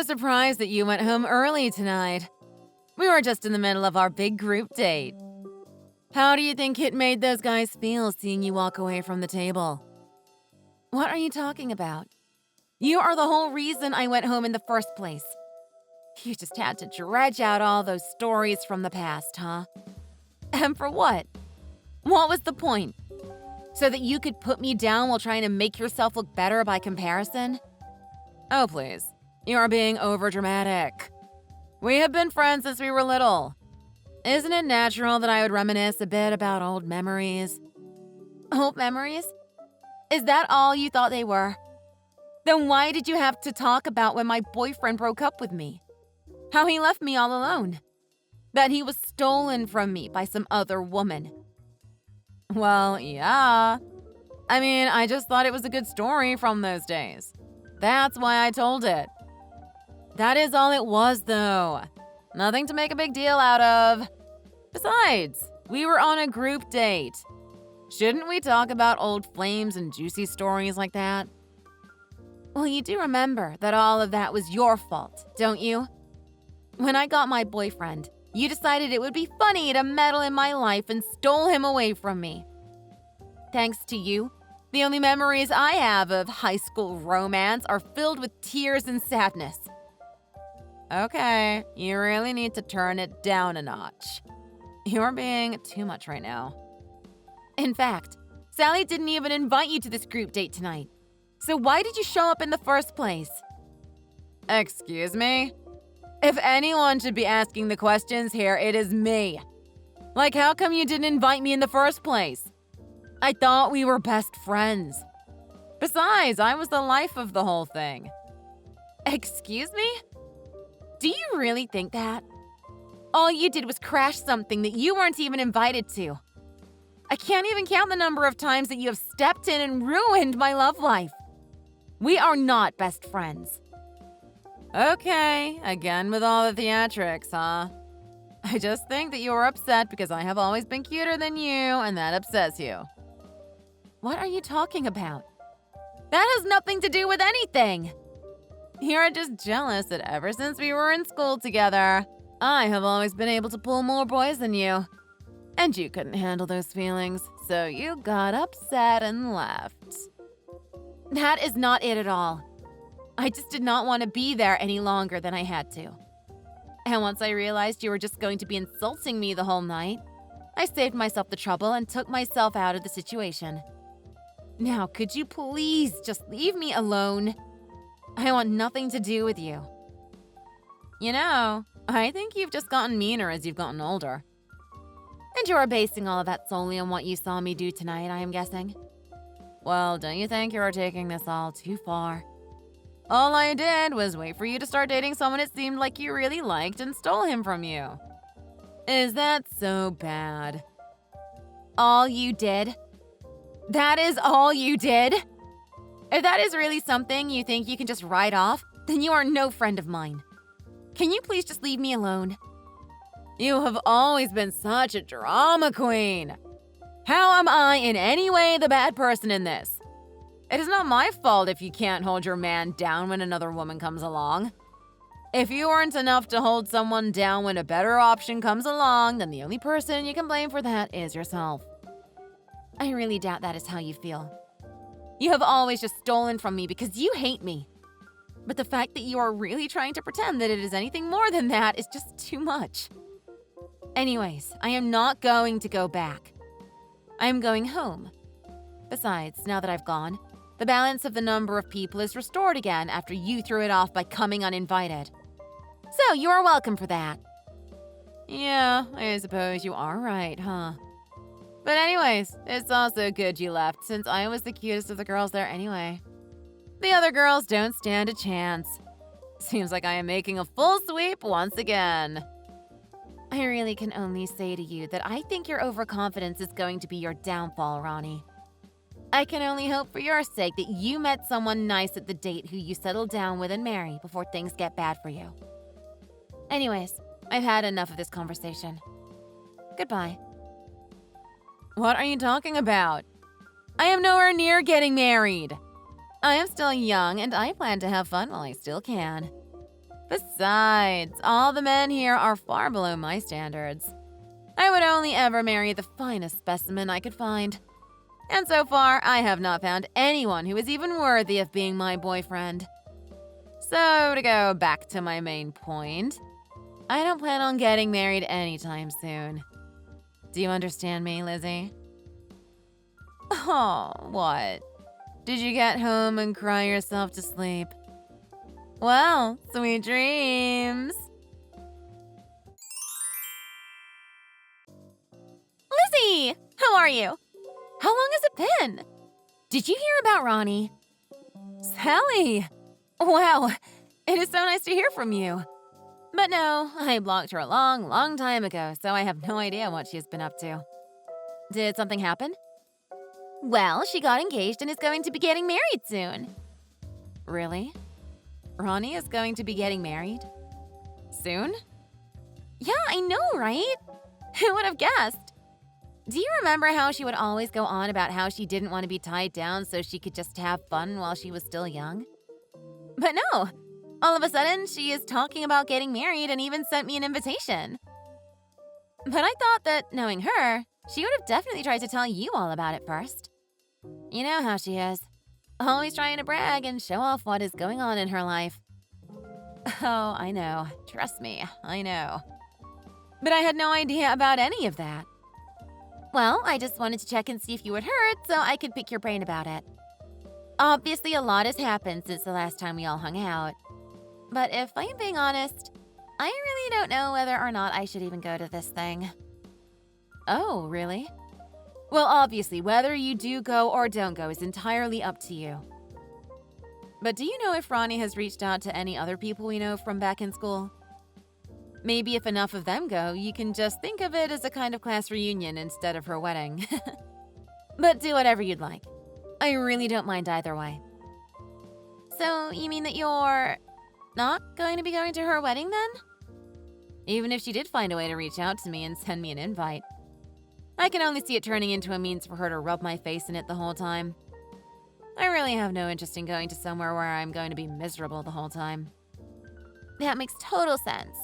so surprised that you went home early tonight. We were just in the middle of our big group date. How do you think it made those guys feel seeing you walk away from the table? What are you talking about? You are the whole reason I went home in the first place. You just had to dredge out all those stories from the past, huh? And for what? What was the point? So that you could put me down while trying to make yourself look better by comparison? Oh, please. You are being overdramatic. We have been friends since we were little. Isn't it natural that I would reminisce a bit about old memories? Old memories? Is that all you thought they were? Then why did you have to talk about when my boyfriend broke up with me? How he left me all alone? That he was stolen from me by some other woman? Well, yeah. I mean, I just thought it was a good story from those days. That's why I told it. That is all it was, though. Nothing to make a big deal out of. Besides, we were on a group date. Shouldn't we talk about old flames and juicy stories like that? Well, you do remember that all of that was your fault, don't you? When I got my boyfriend, you decided it would be funny to meddle in my life and stole him away from me. Thanks to you, the only memories I have of high school romance are filled with tears and sadness. Okay, you really need to turn it down a notch. You're being too much right now. In fact, Sally didn't even invite you to this group date tonight. So why did you show up in the first place? Excuse me? If anyone should be asking the questions here, it is me. Like, how come you didn't invite me in the first place? I thought we were best friends. Besides, I was the life of the whole thing. Excuse me? Do you really think that? All you did was crash something that you weren't even invited to. I can't even count the number of times that you have stepped in and ruined my love life. We are not best friends. Okay, again with all the theatrics, huh? I just think that you're upset because I have always been cuter than you, and that upsets you. What are you talking about? That has nothing to do with anything. You're just jealous that ever since we were in school together, I have always been able to pull more boys than you. And you couldn't handle those feelings, so you got upset and left. That is not it at all. I just did not want to be there any longer than I had to. And once I realized you were just going to be insulting me the whole night, I saved myself the trouble and took myself out of the situation. Now, could you please just leave me alone? I want nothing to do with you. You know, I think you've just gotten meaner as you've gotten older. And you are basing all of that solely on what you saw me do tonight, I am guessing. Well, don't you think you are taking this all too far? All I did was wait for you to start dating someone it seemed like you really liked and stole him from you. Is that so bad? All you did? That is all you did? If that is really something you think you can just write off, then you are no friend of mine. Can you please just leave me alone? You have always been such a drama queen. How am I in any way the bad person in this? It is not my fault if you can't hold your man down when another woman comes along. If you weren't enough to hold someone down when a better option comes along, then the only person you can blame for that is yourself. I really doubt that is how you feel. You have always just stolen from me because you hate me. But the fact that you are really trying to pretend that it is anything more than that is just too much. Anyways, I am not going to go back. I am going home. Besides, now that I've gone, the balance of the number of people is restored again after you threw it off by coming uninvited. So you are welcome for that. Yeah, I suppose you are right, huh? But anyways, it's also good you left since I was the cutest of the girls there anyway. The other girls don't stand a chance. Seems like I am making a full sweep once again. I really can only say to you that I think your overconfidence is going to be your downfall, Ronnie. I can only hope for your sake that you met someone nice at the date who you settle down with and marry before things get bad for you. Anyways, I've had enough of this conversation. Goodbye. What are you talking about? I am nowhere near getting married. I am still young and I plan to have fun while I still can. Besides, all the men here are far below my standards. I would only ever marry the finest specimen I could find. And so far, I have not found anyone who is even worthy of being my boyfriend. So, to go back to my main point, I don't plan on getting married anytime soon. Do you understand me, Lizzie? Oh, what? Did you get home and cry yourself to sleep? Well, sweet dreams. Lizzie! How are you? How long has it been? Did you hear about Ronnie? Sally! Wow, it is so nice to hear from you. But no, I blocked her a long, long time ago, so I have no idea what she has been up to. Did something happen? Well, she got engaged and is going to be getting married soon. Really? Ronnie is going to be getting married? Soon? Yeah, I know, right? Who would have guessed? Do you remember how she would always go on about how she didn't want to be tied down so she could just have fun while she was still young? But no, all of a sudden she is talking about getting married and even sent me an invitation. But I thought that, knowing her, she would have definitely tried to tell you all about it first. You know how she is. Always trying to brag and show off what is going on in her life. Oh, I know. Trust me, I know. But I had no idea about any of that. Well, I just wanted to check and see if you had heard so I could pick your brain about it. Obviously, a lot has happened since the last time we all hung out. But if I'm being honest, I really don't know whether or not I should even go to this thing. Oh, really? Well, obviously, whether you do go or don't go is entirely up to you. But do you know if Ronnie has reached out to any other people we know from back in school? Maybe if enough of them go, you can just think of it as a kind of class reunion instead of her wedding. But do whatever you'd like. I really don't mind either way. So, you mean that you're not going to be going to her wedding then? Even if she did find a way to reach out to me and send me an invite. I can only see it turning into a means for her to rub my face in it the whole time. I really have no interest in going to somewhere where I'm going to be miserable the whole time. That makes total sense.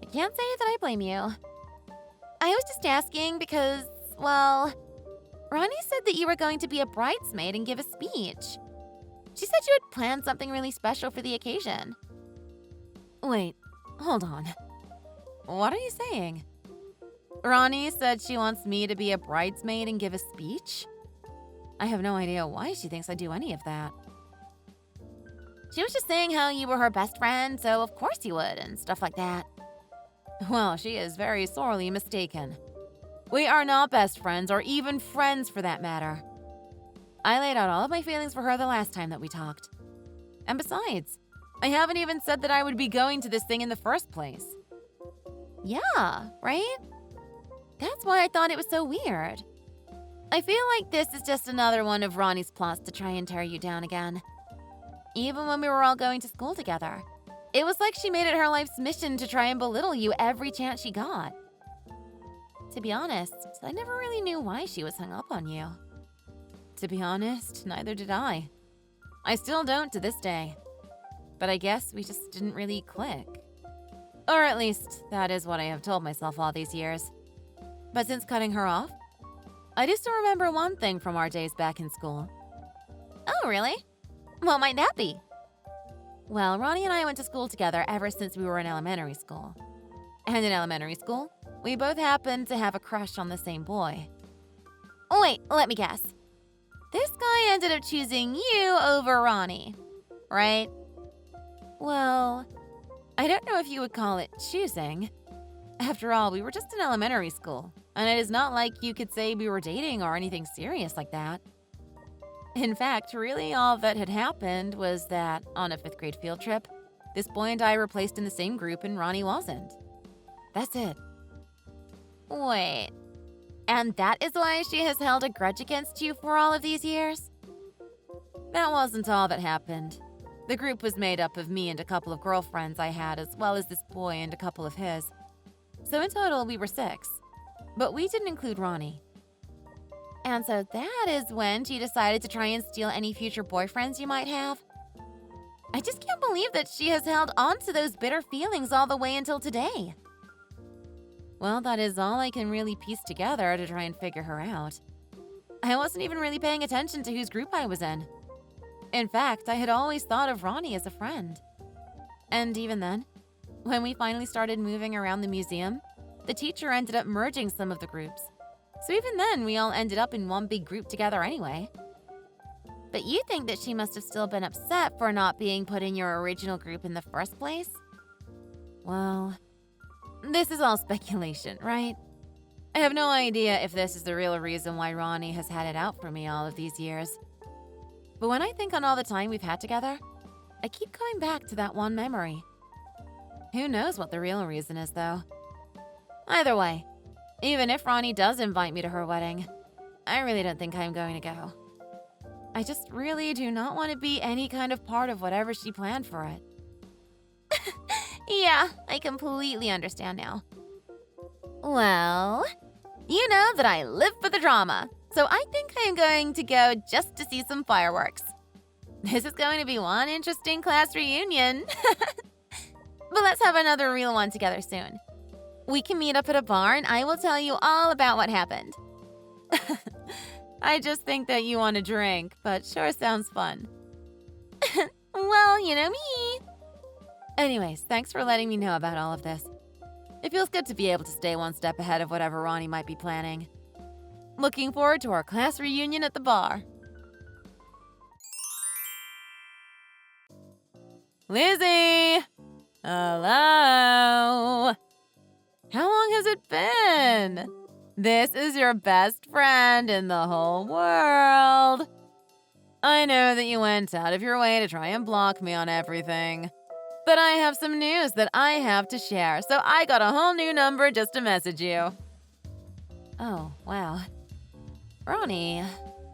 I can't say that I blame you. I was just asking because, well, Ronnie said that you were going to be a bridesmaid and give a speech. She said you had planned something really special for the occasion. Wait, hold on. What are you saying? Ronnie said she wants me to be a bridesmaid and give a speech? I have no idea why she thinks I do any of that. She was just saying how you were her best friend, so of course you would, and stuff like that. Well, she is very sorely mistaken. We are not best friends, or even friends for that matter. I laid out all of my feelings for her the last time that we talked. And besides, I haven't even said that I would be going to this thing in the first place. Yeah, right? That's why I thought it was so weird. I feel like this is just another one of Ronnie's plots to try and tear you down again. Even when we were all going to school together, it was like she made it her life's mission to try and belittle you every chance she got. To be honest, I never really knew why she was hung up on you. To be honest, neither did I. I still don't to this day. But I guess we just didn't really click. Or at least, that is what I have told myself all these years. But since cutting her off, I do still remember one thing from our days back in school. Oh, really? What might that be? Well, Ronnie and I went to school together ever since we were in elementary school. And in elementary school, we both happened to have a crush on the same boy. Oh, wait, let me guess. This guy ended up choosing you over Ronnie, right? Well, I don't know if you would call it choosing. After all, we were just in elementary school, and it is not like you could say we were dating or anything serious like that. In fact, really all that had happened was that, on a 5th grade field trip, this boy and I were placed in the same group and Ronnie wasn't. That's it. Wait, and that is why she has held a grudge against you for all of these years? That wasn't all that happened. The group was made up of me and a couple of girlfriends I had, as well as this boy and a couple of his. So in total, we were 6. But we didn't include Ronnie. And so that is when she decided to try and steal any future boyfriends you might have? I just can't believe that she has held on to those bitter feelings all the way until today. Well, that is all I can really piece together to try and figure her out. I wasn't even really paying attention to whose group I was in. In fact, I had always thought of Ronnie as a friend. And even then, when we finally started moving around the museum, the teacher ended up merging some of the groups. So even then, we all ended up in one big group together anyway. But you think that she must have still been upset for not being put in your original group in the first place? Well, this is all speculation, right? I have no idea if this is the real reason why Ronnie has had it out for me all of these years. But when I think on all the time we've had together, I keep coming back to that one memory. Who knows what the real reason is, though? Either way, even if Ronnie does invite me to her wedding, I really don't think I'm going to go. I just really do not want to be any kind of part of whatever she planned for it. Yeah, I completely understand now. Well, you know that I live for the drama, so I think I am going to go just to see some fireworks. This is going to be one interesting class reunion. But let's have another real one together soon. We can meet up at a bar and I will tell you all about what happened. I just think that you want a drink, but sure sounds fun. Well, you know me. Anyways, thanks for letting me know about all of this. It feels good to be able to stay one step ahead of whatever Ronnie might be planning. Looking forward to our class reunion at the bar. Lizzie! Hello? How long has it been? This is your best friend in the whole world. I know that you went out of your way to try and block me on everything. But I have some news that I have to share, so I got a whole new number just to message you. Oh, wow. Ronnie,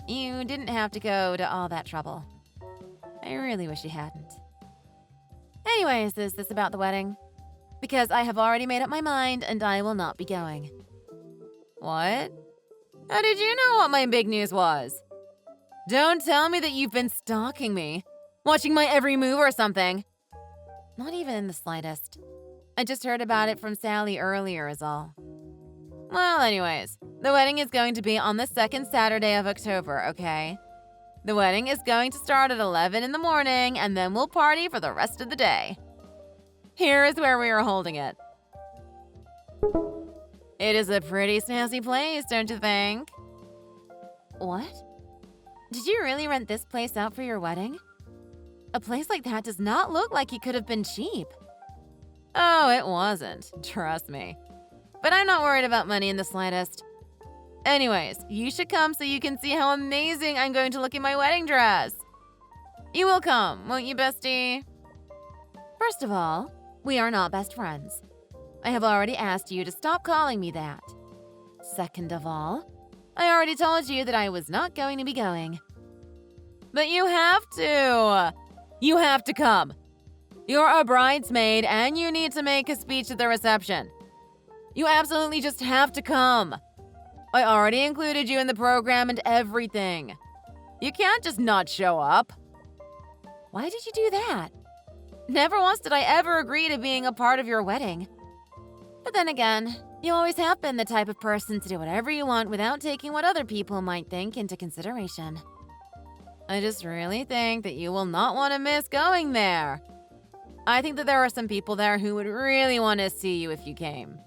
you didn't have to go to all that trouble. I really wish you hadn't. Anyways, is this about the wedding? Because I have already made up my mind and I will not be going. What? How did you know what my big news was? Don't tell me that you've been stalking me, watching my every move or something. Not even in the slightest. I just heard about it from Sally earlier is all. Well, anyways, the wedding is going to be on the second Saturday of October, okay? The wedding is going to start at 11 in the morning and then we'll party for the rest of the day. Here is where we are holding it. It is a pretty snazzy place, don't you think? What? Did you really rent this place out for your wedding? A place like that does not look like it could have been cheap. Oh, it wasn't. Trust me. But I'm not worried about money in the slightest. Anyways, you should come so you can see how amazing I'm going to look in my wedding dress. You will come, won't you, bestie? First of all, we are not best friends. I have already asked you to stop calling me that. Second of all, I already told you that I was not going to be going. But you have to. You have to come. You're a bridesmaid and you need to make a speech at the reception. You absolutely just have to come. I already included you in the program and everything. You can't just not show up. Why did you do that? Never once did I ever agree to being a part of your wedding. But then again, you always have been the type of person to do whatever you want without taking what other people might think into consideration. I just really think that you will not want to miss going there. I think that there are some people there who would really want to see you if you came.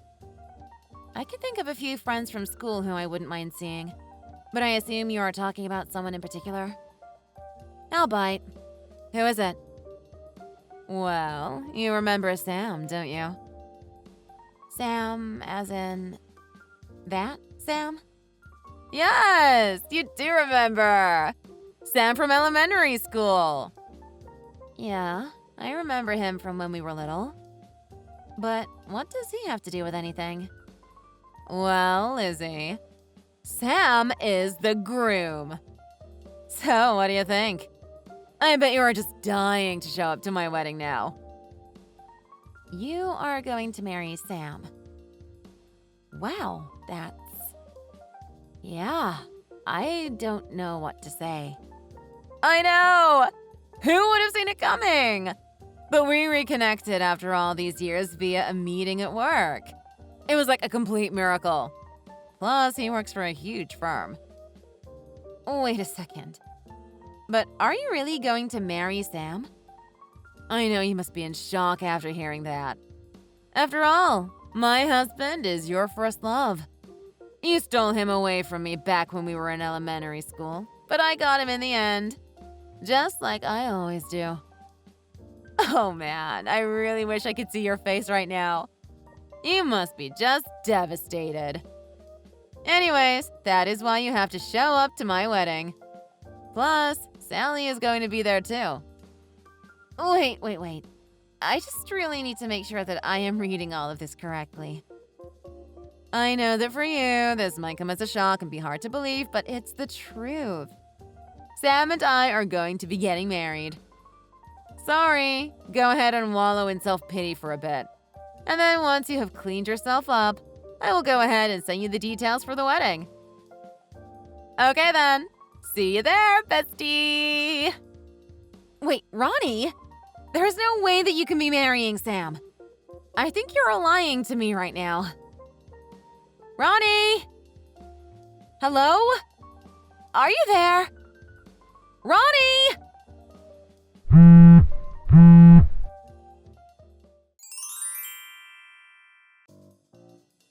I could think of a few friends from school who I wouldn't mind seeing, but I assume you are talking about someone in particular. I'll bite. Who is it? Well, you remember Sam, don't you? Sam, as in that Sam? Yes, you do remember. Sam from elementary school. Yeah, I remember him from when we were little. But what does he have to do with anything? Well, Lizzie, Sam is the groom. So, what do you think? I bet you are just dying to show up to my wedding now. You are going to marry Sam. Wow, that's... Yeah, I don't know what to say. I know! Who would have seen it coming? But we reconnected after all these years via a meeting at work. It was like a complete miracle. Plus, he works for a huge firm. Wait a second. But are you really going to marry Sam? I know you must be in shock after hearing that. After all, my husband is your first love. You stole him away from me back when we were in elementary school, but I got him in the end. Just like I always do. Oh man, I really wish I could see your face right now. You must be just devastated. Anyways, that is why you have to show up to my wedding. Plus, Sally is going to be there too. Wait. I just really need to make sure that I am reading all of this correctly. I know that for you, this might come as a shock and be hard to believe, but it's the truth. Sam and I are going to be getting married. Sorry, go ahead and wallow in self-pity for a bit. And then once you have cleaned yourself up, I will go ahead and send you the details for the wedding. Okay then, see you there, bestie! Wait, Ronnie? There's no way that you can be marrying Sam. I think you're lying to me right now. Ronnie? Hello? Are you there? Ronnie?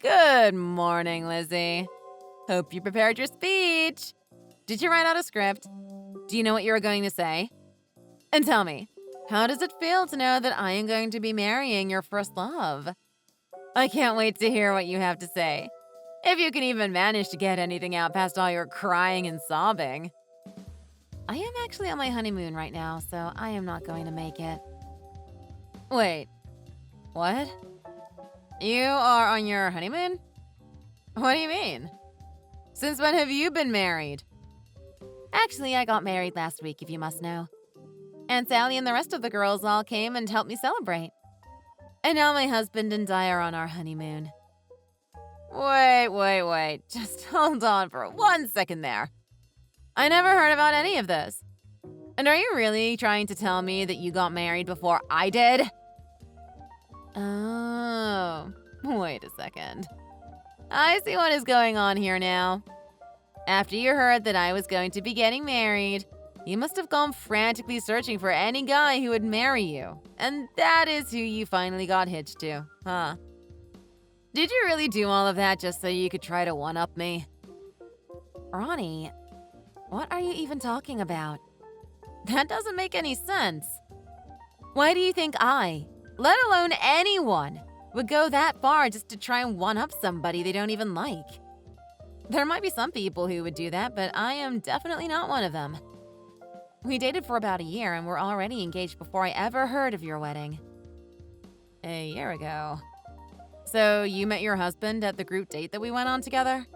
Good morning, Lizzie. Hope you prepared your speech. Did you write out a script? Do you know what you were going to say? And tell me, how does it feel to know that I am going to be marrying your first love? I can't wait to hear what you have to say. If you can even manage to get anything out past all your crying and sobbing. I am actually on my honeymoon right now, so I am not going to make it. Wait, what? You are on your honeymoon? What do you mean? Since when have you been married? Actually, I got married last week, if you must know. And Sally and the rest of the girls all came and helped me celebrate. And now my husband and I are on our honeymoon. Wait. Just hold on for 1 second there. I never heard about any of this. And are you really trying to tell me that you got married before I did? Oh, wait a second. I see what is going on here now. After you heard that I was going to be getting married, you must have gone frantically searching for any guy who would marry you. And that is who you finally got hitched to, huh? Did you really do all of that just so you could try to one-up me? Ronnie, what are you even talking about? That doesn't make any sense. Why do you think I, let alone anyone, would go that far just to try and one-up somebody they don't even like? There might be some people who would do that, but I am definitely not one of them. We dated for about a year and were already engaged before I ever heard of your wedding. A year ago. So you met your husband at the group date that we went on together?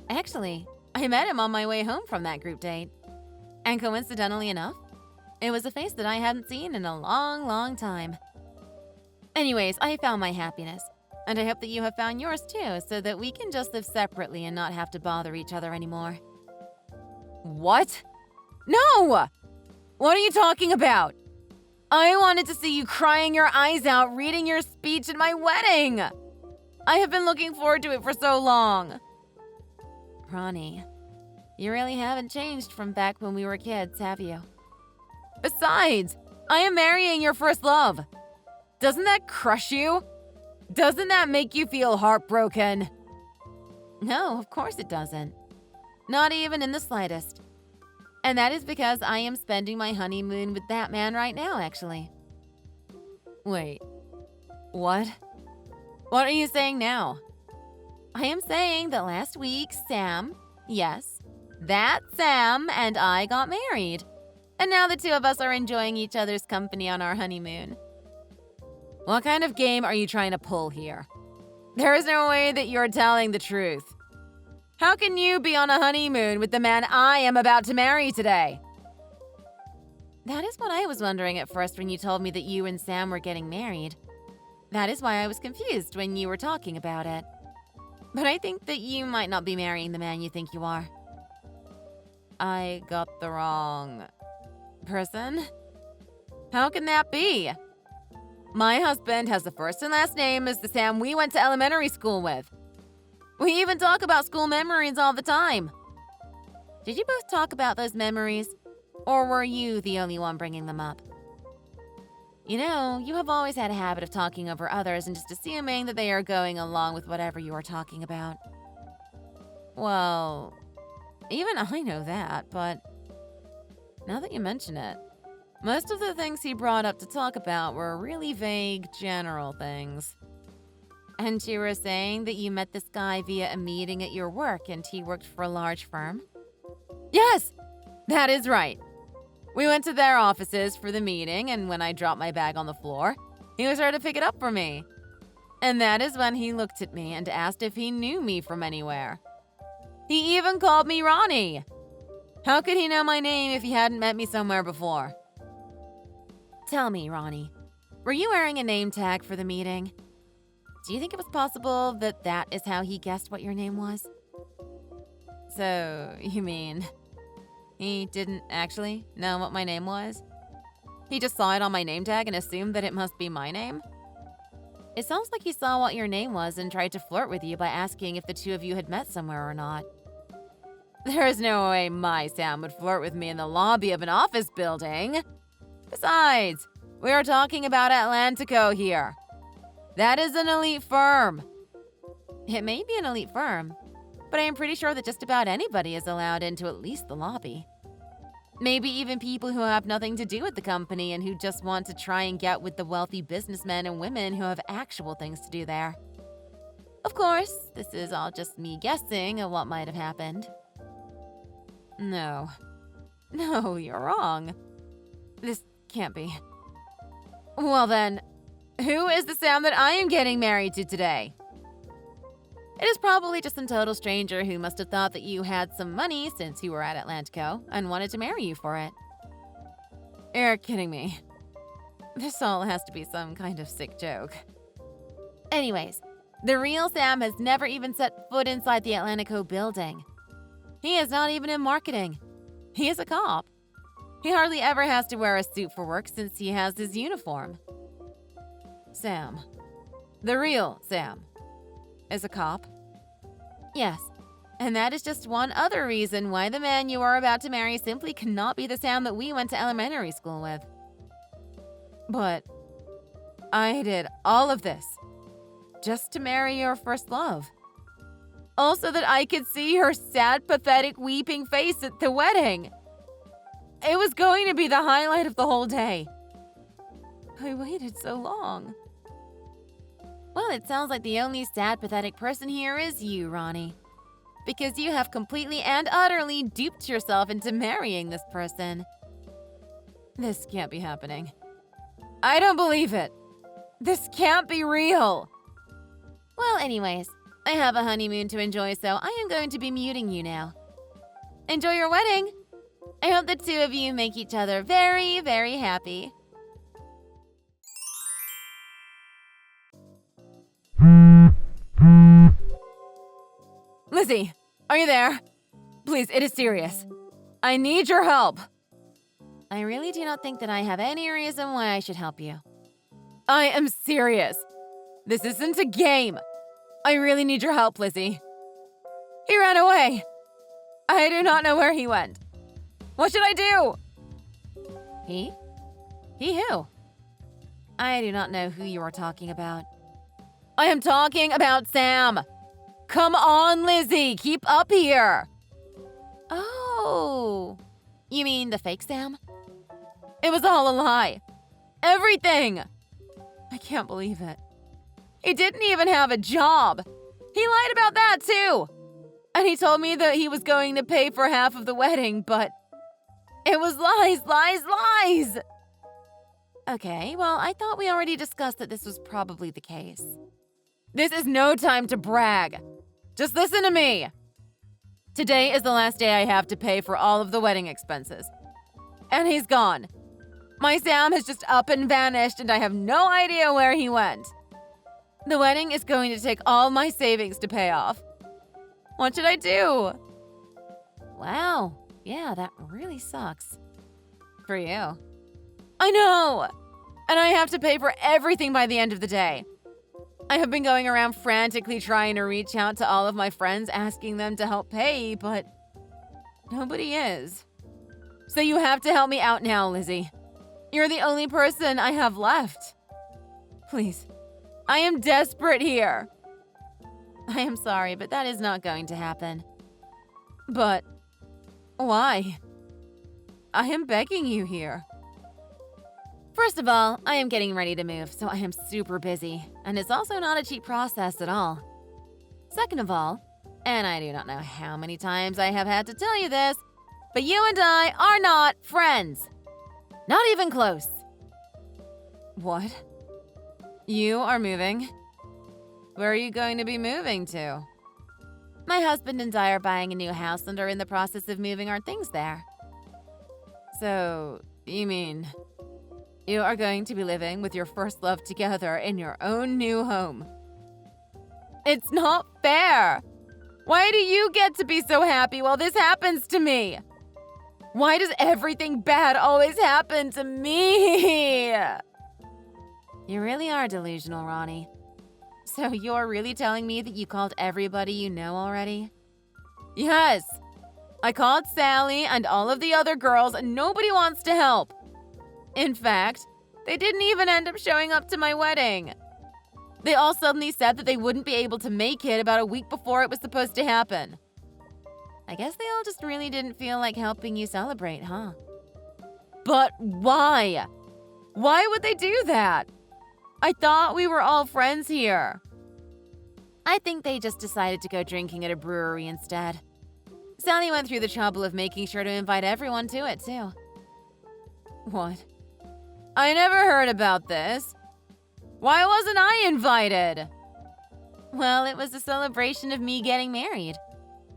Actually, I met him on my way home from that group date. And coincidentally enough, it was a face that I hadn't seen in a long time. Anyways, I found my happiness. And I hope that you have found yours too, so that we can just live separately and not have to bother each other anymore. What? No! What are you talking about? I wanted to see you crying your eyes out reading your speech at my wedding! I have been looking forward to it for so long. Ronnie, you really haven't changed from back when we were kids, have you? Besides, I am marrying your first love. Doesn't that crush you? Doesn't that make you feel heartbroken? No, of course it doesn't. Not even in the slightest. And that is because I am spending my honeymoon with that man right now, actually. Wait, what? What are you saying now? I am saying that last week, Sam, yes, that Sam and I got married. And now the two of us are enjoying each other's company on our honeymoon. What kind of game are you trying to pull here? There is no way that you're telling the truth. How can you be on a honeymoon with the man I am about to marry today? That is what I was wondering at first when you told me that you and Sam were getting married. That is why I was confused when you were talking about it. But I think that you might not be marrying the man you think you are. I got the wrong person? How can that be? My husband has the first and last name as the Sam we went to elementary school with. We even talk about school memories all the time. Did you both talk about those memories? Or were you the only one bringing them up? You know, you have always had a habit of talking over others and just assuming that they are going along with whatever you are talking about. Well, even I know that, but now that you mention it, most of the things he brought up to talk about were really vague, general things. And you were saying that you met this guy via a meeting at your work and he worked for a large firm? Yes, that is right. We went to their offices for the meeting, and when I dropped my bag on the floor, he was there to pick it up for me. And that is when he looked at me and asked if he knew me from anywhere. He even called me Ronnie. How could he know my name if he hadn't met me somewhere before? Tell me, Ronnie, were you wearing a name tag for the meeting? Do you think it was possible that that is how he guessed what your name was? So, you mean he didn't actually know what my name was? He just saw it on my name tag and assumed that it must be my name? It sounds like he saw what your name was and tried to flirt with you by asking if the two of you had met somewhere or not. There is no way my Sam would flirt with me in the lobby of an office building. Besides, we are talking about Atlantico here. That is an elite firm. It may be an elite firm, but I am pretty sure that just about anybody is allowed into at least the lobby. Maybe even people who have nothing to do with the company and who just want to try and get with the wealthy businessmen and women who have actual things to do there. Of course, this is all just me guessing at what might have happened. No, you're wrong. This can't be. Well then, who is the Sam that I am getting married to today? It is probably just some total stranger who must have thought that you had some money since you were at Atlantico and wanted to marry you for it. You're kidding me. This all has to be some kind of sick joke. Anyways, the real Sam has never even set foot inside the Atlantico building. He is not even in marketing. He is a cop. He hardly ever has to wear a suit for work since he has his uniform. Sam, the real Sam, is a cop? Yes, and that is just one other reason why the man you are about to marry simply cannot be the Sam that we went to elementary school with. But I did all of this just to marry your first love. Also that I could see her sad, pathetic, weeping face at the wedding. It was going to be the highlight of the whole day. I waited so long. Well, it sounds like the only sad, pathetic person here is you, Ronnie. Because you have completely and utterly duped yourself into marrying this person. This can't be happening. I don't believe it. This can't be real. Well, anyways, I have a honeymoon to enjoy, so I am going to be muting you now. Enjoy your wedding. I hope the two of you make each other very, very happy. Lizzie, are you there? Please, it is serious. I need your help. I really do not think that I have any reason why I should help you. I am serious. This isn't a game. I really need your help, Lizzie. He ran away. I do not know where he went. What should I do? He? He who? I do not know who you are talking about. I am talking about Sam. Come on, Lizzie, keep up here. Oh, you mean the fake Sam? It was all a lie. Everything. I can't believe it. He didn't even have a job. He lied about that too. And he told me that he was going to pay for half of the wedding, but it was lies, lies, lies. Okay, well, I thought we already discussed that this was probably the case. This is no time to brag. Just listen to me. Today is the last day I have to pay for all of the wedding expenses. And he's gone. My Sam has just up and vanished and I have no idea where he went. The wedding is going to take all my savings to pay off. What should I do? Wow, yeah, that really sucks. For you. I know! And I have to pay for everything by the end of the day. I have been going around frantically trying to reach out to all of my friends asking them to help pay, but nobody is. So you have to help me out now, Lizzie. You're the only person I have left. Please, I am desperate here. I am sorry, but that is not going to happen. But why? I am begging you here. First of all, I am getting ready to move, so I am super busy, and it's also not a cheap process at all. Second of all, and I do not know how many times I have had to tell you this, but you and I are not friends. Not even close. What? You are moving? Where are you going to be moving to? My husband and I are buying a new house and are in the process of moving our things there. So, you mean you are going to be living with your first love together in your own new home? It's not fair! Why do you get to be so happy while this happens to me? Why does everything bad always happen to me? You really are delusional, Ronnie. So you're really telling me that you called everybody you know already? Yes! I called Sally and all of the other girls and nobody wants to help. In fact, they didn't even end up showing up to my wedding. They all suddenly said that they wouldn't be able to make it about a week before it was supposed to happen. I guess they all just really didn't feel like helping you celebrate, huh? But why? Why would they do that? I thought we were all friends here. I think they just decided to go drinking at a brewery instead. Sally went through the trouble of making sure to invite everyone to it, too. What? I never heard about this. Why wasn't I invited? Well, it was a celebration of me getting married.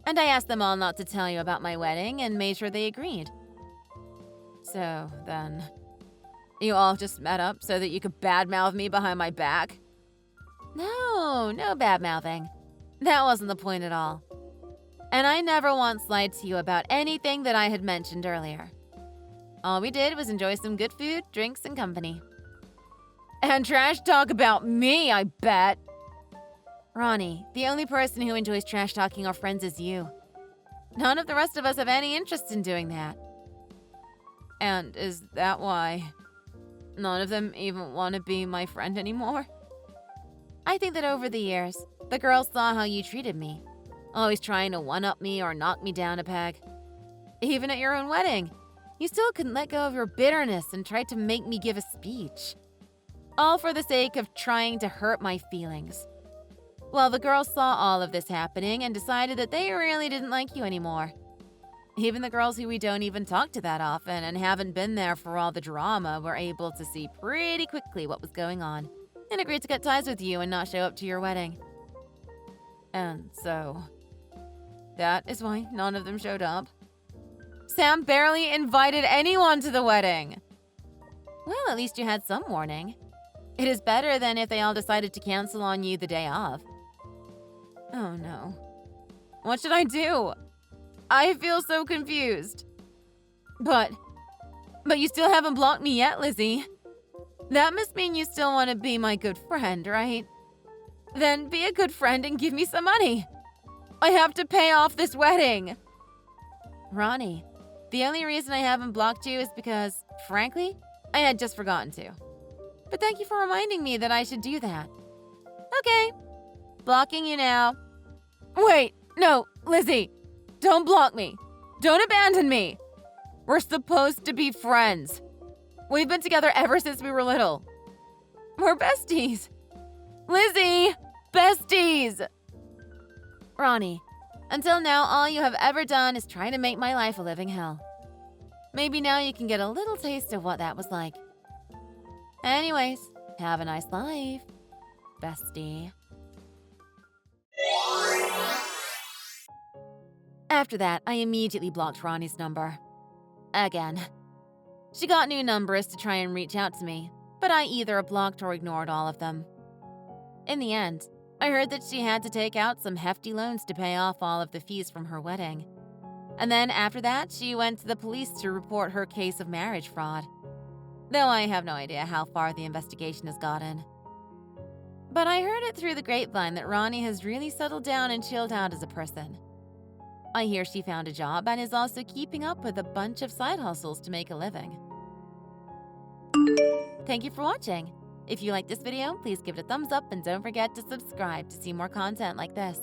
And I asked them all not to tell you about my wedding and made sure they agreed. So, then, you all just met up so that you could badmouth me behind my back? No badmouthing. That wasn't the point at all. And I never once lied to you about anything that I had mentioned earlier. All we did was enjoy some good food, drinks, and company. And trash talk about me, I bet. Ronnie, the only person who enjoys trash talking our friends is you. None of the rest of us have any interest in doing that. And is that why none of them even want to be my friend anymore? I think that over the years, the girls saw how you treated me, always trying to one-up me or knock me down a peg. Even at your own wedding, you still couldn't let go of your bitterness and tried to make me give a speech. All for the sake of trying to hurt my feelings. Well, the girls saw all of this happening and decided that they really didn't like you anymore. Even the girls who we don't even talk to that often and haven't been there for all the drama were able to see pretty quickly what was going on and agreed to cut ties with you and not show up to your wedding. And so, that is why none of them showed up. Sam barely invited anyone to the wedding. Well, at least you had some warning. It is better than if they all decided to cancel on you the day of. Oh no. What should I do? I feel so confused. But you still haven't blocked me yet, Lizzie. That must mean you still want to be my good friend, right? Then be a good friend and give me some money. I have to pay off this wedding. Ronnie, the only reason I haven't blocked you is because, frankly, I had just forgotten to. But thank you for reminding me that I should do that. Okay, blocking you now. Wait, no, Lizzie, don't block me. Don't abandon me. We're supposed to be friends. We've been together ever since we were little. We're besties. Lizzie, besties. Ronnie, until now, all you have ever done is try to make my life a living hell. Maybe now you can get a little taste of what that was like. Anyways, have a nice life, bestie. After that, I immediately blocked Ronnie's number. Again. She got new numbers to try and reach out to me, but I either blocked or ignored all of them. In the end, I heard that she had to take out some hefty loans to pay off all of the fees from her wedding. And then after that, she went to the police to report her case of marriage fraud. though I have no idea how far the investigation has gotten. But I heard it through the grapevine that Ronnie has really settled down and chilled out as a person. I hear she found a job and is also keeping up with a bunch of side hustles to make a living. Thank you for watching. If you liked this video, please give it a thumbs up and don't forget to subscribe to see more content like this.